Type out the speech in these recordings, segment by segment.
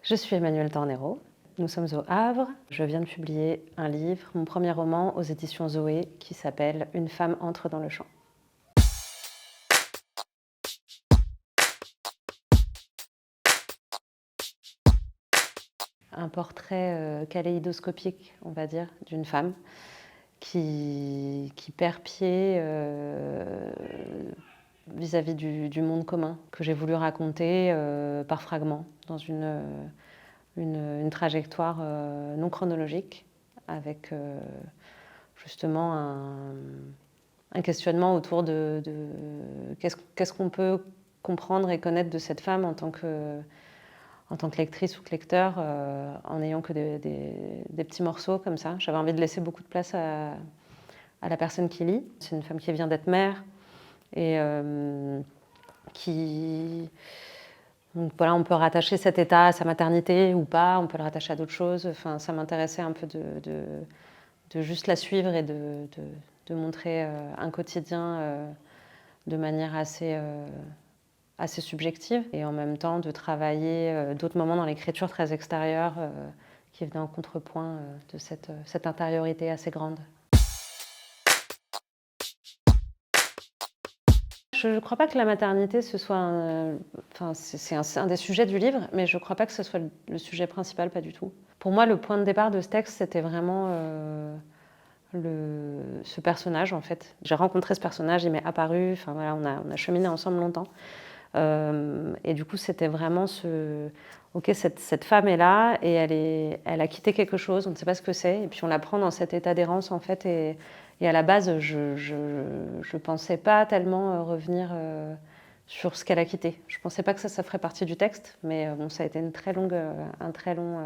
Je suis Emmanuelle Tornero, nous sommes au Havre. Je viens de publier un livre, mon premier roman aux éditions Zoé, qui s'appelle « Une femme entre dans le champ ». Un portrait kaléidoscopique, on va dire, d'une femme qui perd pied vis-à-vis du monde commun, que j'ai voulu raconter par fragments, dans une trajectoire non chronologique, avec justement un questionnement autour de qu'est-ce qu'on peut comprendre et connaître de cette femme en tant que lectrice ou que lecteur, en n'ayant que des petits morceaux comme ça. J'avais envie de laisser beaucoup de place à la personne qui lit. C'est une femme qui vient d'être mère et qui... Donc voilà, on peut rattacher cet état à sa maternité ou pas, on peut le rattacher à d'autres choses. Enfin, ça m'intéressait un peu de juste la suivre et de montrer un quotidien de manière assez subjective, et en même temps de travailler d'autres moments dans l'écriture très extérieure qui venaient en contrepoint de cette intériorité assez grande. Je ne crois pas que la maternité, ce soit enfin, c'est un des sujets du livre, mais je ne crois pas que ce soit le sujet principal, pas du tout. Pour moi, le point de départ de ce texte, c'était vraiment ce personnage, en fait. J'ai rencontré ce personnage, il m'est apparu, enfin, voilà, on a cheminé ensemble longtemps. Et du coup, c'était vraiment ok, cette femme est là et elle a quitté quelque chose, on ne sait pas ce que c'est, et puis on la prend dans cet état d'errance, en fait, et à la base, je pensais pas tellement revenir sur ce qu'elle a quitté. Je pensais pas que ça ferait partie du texte, mais bon, ça a été un très long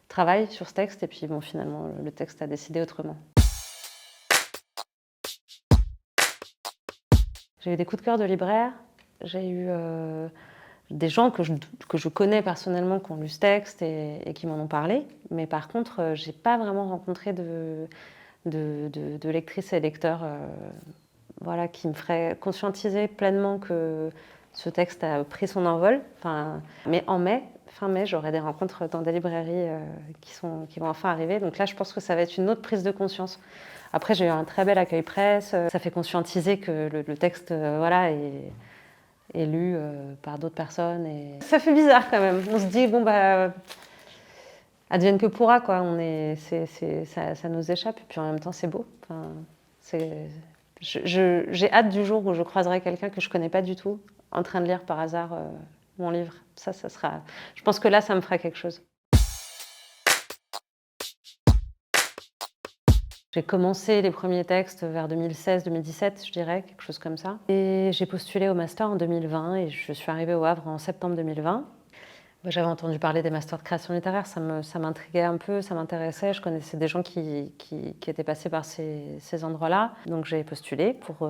travail sur ce texte, et puis bon, finalement, le texte a décidé autrement. J'ai eu des coups de cœur de libraires, j'ai eu des gens que je connais personnellement qui ont lu ce texte et qui m'en ont parlé, mais par contre, j'ai pas vraiment rencontré de lectrices et lecteurs voilà, qui me feraient conscientiser pleinement que ce texte a pris son envol. Enfin, mais fin mai, j'aurai des rencontres dans des librairies qui vont enfin arriver. Donc là, je pense que ça va être une autre prise de conscience. Après, j'ai eu un très bel accueil presse. Ça fait conscientiser que le texte voilà, est lu par d'autres personnes. Et ça fait bizarre quand même. On se dit, bon, bah, advienne que pourra, quoi. Ça nous échappe. Et puis en même temps, c'est beau. Enfin, j'ai hâte du jour où je croiserai quelqu'un que je ne connais pas du tout en train de lire par hasard mon livre. Ça sera... Je pense que là, ça me fera quelque chose. J'ai commencé les premiers textes vers 2016-2017, je dirais, quelque chose comme ça. Et j'ai postulé au master en 2020 et je suis arrivée au Havre en septembre 2020. J'avais entendu parler des masters de création littéraire, ça m'intriguait un peu, ça m'intéressait. Je connaissais des gens qui étaient passés par ces endroits-là. Donc j'ai postulé pour,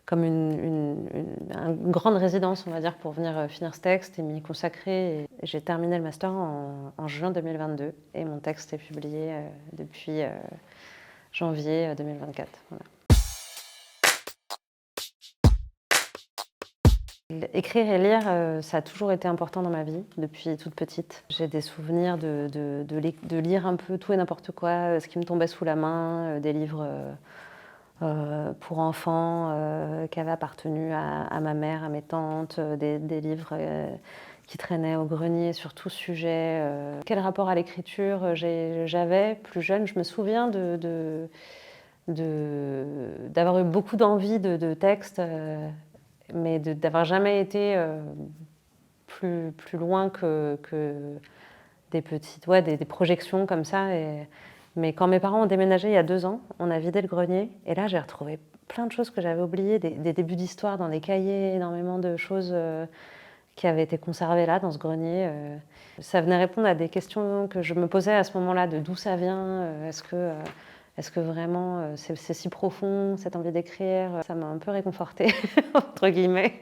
comme une grande résidence, on va dire, pour venir finir ce texte et m'y consacrer. Et j'ai terminé le master en juin 2022 et mon texte est publié depuis janvier 2024. Voilà. Écrire et lire, ça a toujours été important dans ma vie, depuis toute petite. J'ai des souvenirs de lire un peu tout et n'importe quoi, ce qui me tombait sous la main, des livres pour enfants qui avaient appartenu à ma mère, à mes tantes, des livres qui traînaient au grenier sur tout sujet. Quel rapport à l'écriture j'avais plus jeune? Je me souviens d'avoir eu beaucoup d'envie de textes, mais d'avoir jamais été plus loin que des petites, des projections comme ça. Mais quand mes parents ont déménagé il y a 2 ans, on a vidé le grenier, et là j'ai retrouvé plein de choses que j'avais oubliées, des débuts d'histoire dans des cahiers, énormément de choses qui avaient été conservées là, dans ce grenier. Ça venait répondre à des questions que je me posais à ce moment-là, de d'où ça vient, est-ce que vraiment c'est si profond, cette envie d'écrire? Ça m'a un peu réconfortée, entre guillemets.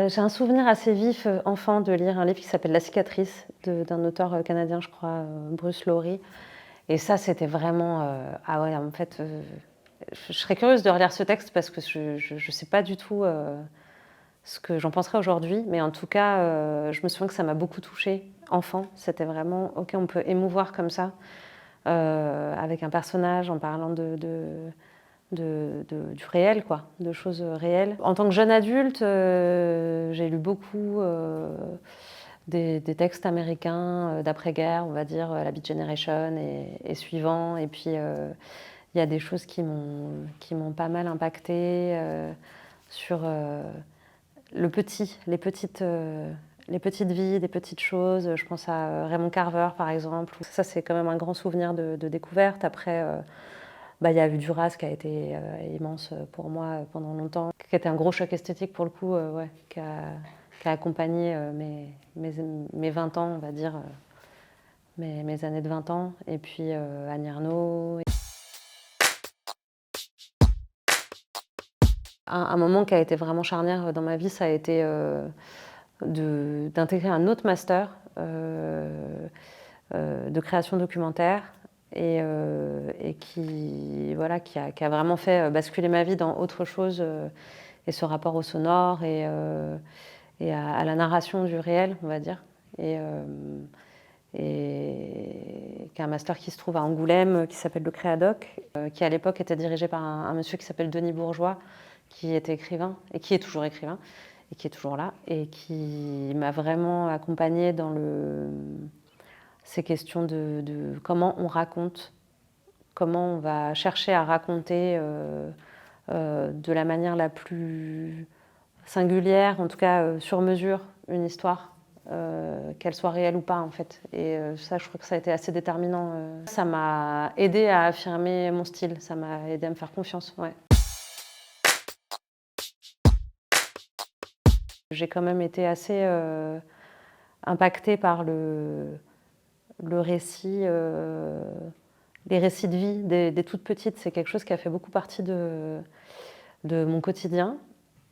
J'ai un souvenir assez vif, enfant, de lire un livre qui s'appelle La cicatrice, d'un auteur canadien, je crois, Bruce Lowry. Et ça, c'était vraiment... ah ouais, en fait, Je serais curieuse de relire ce texte parce que je sais pas du tout, ce que j'en penserais aujourd'hui, mais en tout cas, je me souviens que ça m'a beaucoup touchée enfant. C'était vraiment: «OK, on peut émouvoir comme ça, avec un personnage en parlant du réel, quoi, de choses réelles». En tant que jeune adulte, j'ai lu beaucoup des textes américains d'après-guerre, on va dire la Beat Generation et suivants. Et puis il y a des choses qui m'ont pas mal impactée sur les petites vies, des petites choses. Je pense à Raymond Carver, par exemple. Ça, c'est quand même un grand souvenir de découverte. Après, bah, il y a eu Duras qui a été immense pour moi pendant longtemps, qui a été un gros choc esthétique pour le coup, ouais, qui a accompagné mes 20 ans, on va dire, mes années de 20 ans. Et puis Annie Ernaux. Un moment qui a été vraiment charnière dans ma vie, ça a été d'intégrer un autre master de création documentaire et qui, voilà, qui a vraiment fait basculer ma vie dans autre chose et ce rapport au sonore et à la narration du réel, on va dire. Et qui est un master qui se trouve à Angoulême, qui s'appelle le Créadoc, qui à l'époque était dirigé par un monsieur qui s'appelle Denis Bourgeois, qui était écrivain et qui est toujours écrivain et qui est toujours là et qui m'a vraiment accompagnée dans ces questions de comment on raconte, comment on va chercher à raconter de la manière la plus singulière, en tout cas sur mesure, une histoire, qu'elle soit réelle ou pas en fait. Et ça, je crois que ça a été assez déterminant. Ça m'a aidé à affirmer mon style, ça m'a aidé à me faire confiance. Ouais. J'ai quand même été assez impactée par le récit, les récits de vie des toutes petites. C'est quelque chose qui a fait beaucoup partie de mon quotidien,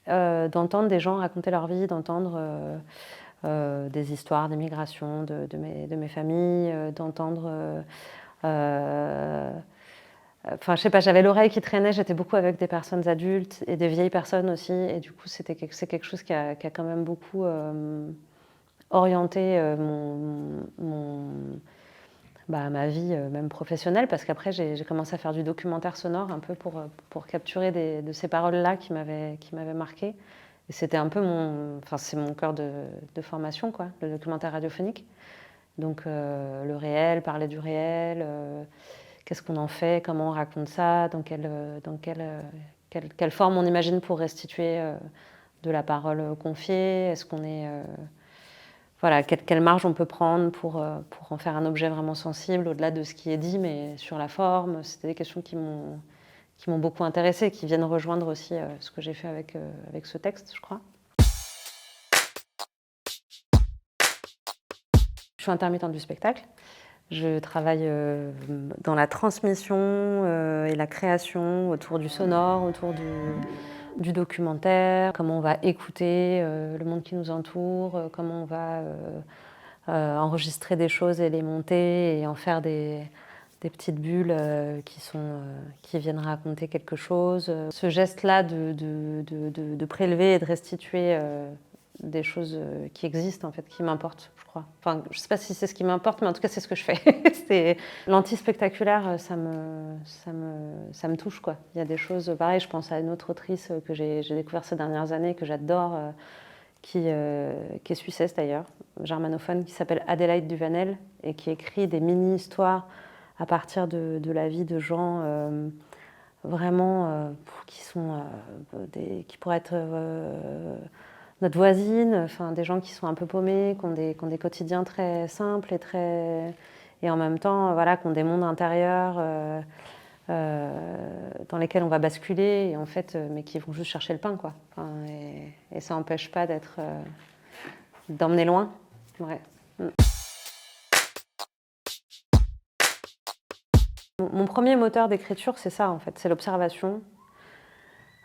d'entendre des gens raconter leur vie, d'entendre des histoires d'émigration de mes familles, d'entendre... Enfin, je sais pas, j'avais l'oreille qui traînait, j'étais beaucoup avec des personnes adultes et des vieilles personnes aussi, et du coup, c'est quelque chose qui a quand même beaucoup orienté ma vie, même professionnelle, parce qu'après, j'ai commencé à faire du documentaire sonore un peu pour capturer de ces paroles-là qui m'avaient marquée. Et c'était un peu enfin, c'est mon cœur de formation, quoi, le documentaire radiophonique. Donc, le réel, parler du réel, qu'est-ce qu'on en fait, comment on raconte ça, quelle forme on imagine pour restituer de la parole confiée, est-ce qu'on est... voilà, quelle marge on peut prendre pour en faire un objet vraiment sensible, au-delà de ce qui est dit, mais sur la forme. C'était des questions qui m'ont beaucoup intéressée, qui viennent rejoindre aussi ce que j'ai fait avec ce texte, je crois. Je suis intermittente du spectacle. Je travaille dans la transmission et la création autour du sonore, autour du documentaire, comment on va écouter le monde qui nous entoure, comment on va enregistrer des choses et les monter et en faire des petites bulles qui viennent raconter quelque chose. Ce geste-là de prélever et de restituer des choses qui existent, en fait, qui m'importent, je crois. Enfin, je ne sais pas si c'est ce qui m'importe, mais en tout cas, c'est ce que je fais. L'anti-spectaculaire, ça me touche, quoi. Il y a des choses, pareil, je pense à une autre autrice que j'ai découvert ces dernières années, que j'adore, qui est suissesse d'ailleurs, germanophone, qui s'appelle Adélaïde Duvanel, et qui écrit des mini-histoires à partir de la vie de gens vraiment qui pourraient être notre voisine, enfin des gens qui sont un peu paumés, qui ont des quotidiens très simples et en même temps voilà, qui ont des mondes intérieurs dans lesquels on va basculer et en fait, mais qui vont juste chercher le pain, quoi. Enfin, et ça n'empêche pas d'emmener loin. Ouais. Mon premier moteur d'écriture, c'est ça en fait, c'est l'observation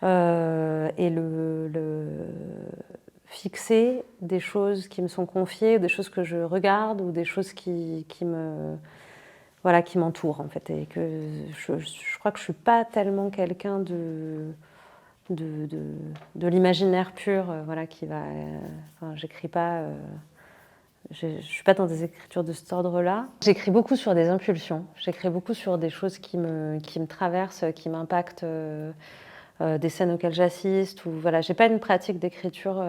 et fixer des choses qui me sont confiées, des choses que je regarde ou des choses voilà, qui m'entourent en fait, et que je crois que je suis pas tellement quelqu'un de, de, de l'imaginaire pur, voilà, qui va. Enfin, j'écris pas. Je ne suis pas dans des écritures de cet ordre-là. J'écris beaucoup sur des impulsions. J'écris beaucoup sur des choses qui me traversent, qui m'impactent, des scènes auxquelles j'assiste. Ou voilà, j'ai pas une pratique d'écriture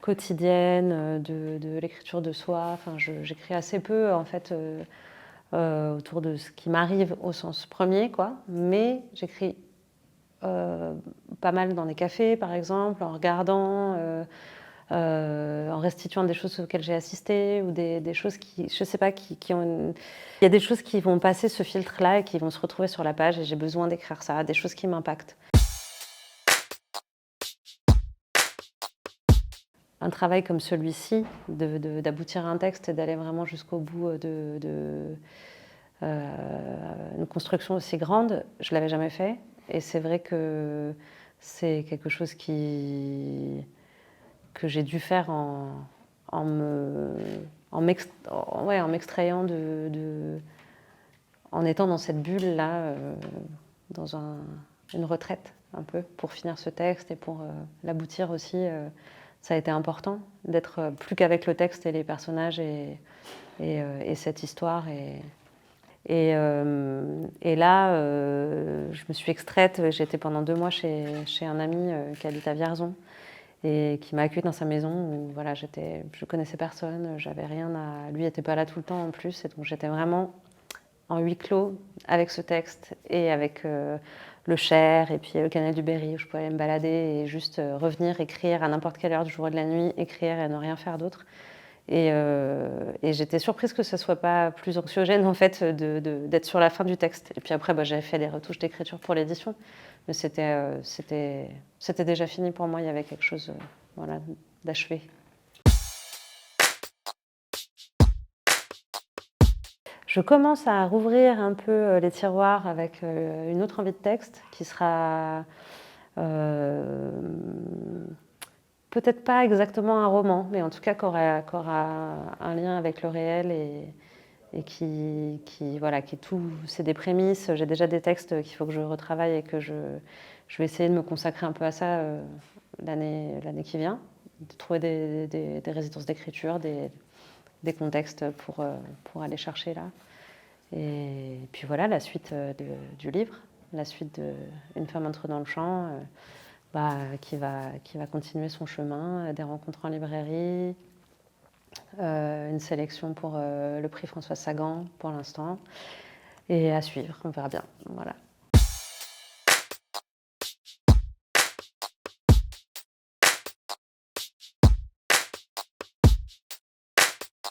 quotidienne, de l'écriture de soi. Enfin, j'écris assez peu en fait autour de ce qui m'arrive au sens premier, quoi. Mais j'écris pas mal dans des cafés, par exemple, en regardant, en restituant des choses auxquelles j'ai assisté, ou des choses qui, je sais pas, qui ont Il y a des choses qui vont passer ce filtre-là et qui vont se retrouver sur la page, et j'ai besoin d'écrire ça, des choses qui m'impactent. Un travail comme celui-ci, d'aboutir à un texte et d'aller vraiment jusqu'au bout une construction aussi grande, je ne l'avais jamais fait. Et c'est vrai que c'est quelque chose que j'ai dû faire en me, en m'extrayant en étant dans cette bulle-là, dans une retraite un peu, pour finir ce texte et pour l'aboutir aussi. Ça a été important d'être plus qu'avec le texte et les personnages et cette histoire. Et là, je me suis extraite. J'étais pendant 2 mois chez un ami qui habite à Vierzon et qui m'a accueillie dans sa maison où voilà, je connaissais personne, j'avais rien à. Lui n'était pas là tout le temps en plus, et donc j'étais vraiment en huis clos avec ce texte et avec le Cher et puis le canal du Berry où je pouvais aller me balader et juste revenir, écrire à n'importe quelle heure du jour et de la nuit, écrire et ne rien faire d'autre. Et j'étais surprise que ce soit pas plus anxiogène en fait d'être sur la fin du texte. Et puis après, j'avais fait les retouches d'écriture pour l'édition, mais c'était déjà fini pour moi. Il y avait quelque chose voilà, d'achevé. Je commence à rouvrir un peu les tiroirs avec une autre envie de texte qui sera euh, peut-être pas exactement un roman, mais en tout cas qui aura un lien avec le réel et voilà, qui tout, c'est des prémices. J'ai déjà des textes qu'il faut que je retravaille et que je vais essayer de me consacrer un peu à ça l'année qui vient, de trouver des résidences d'écriture, des contextes pour aller chercher là. Et puis voilà, la suite du livre, la suite de Une femme entre dans le champ, qui va continuer son chemin, des rencontres en librairie, une sélection pour le prix Françoise Sagan pour l'instant, et à suivre, on verra bien. Voilà.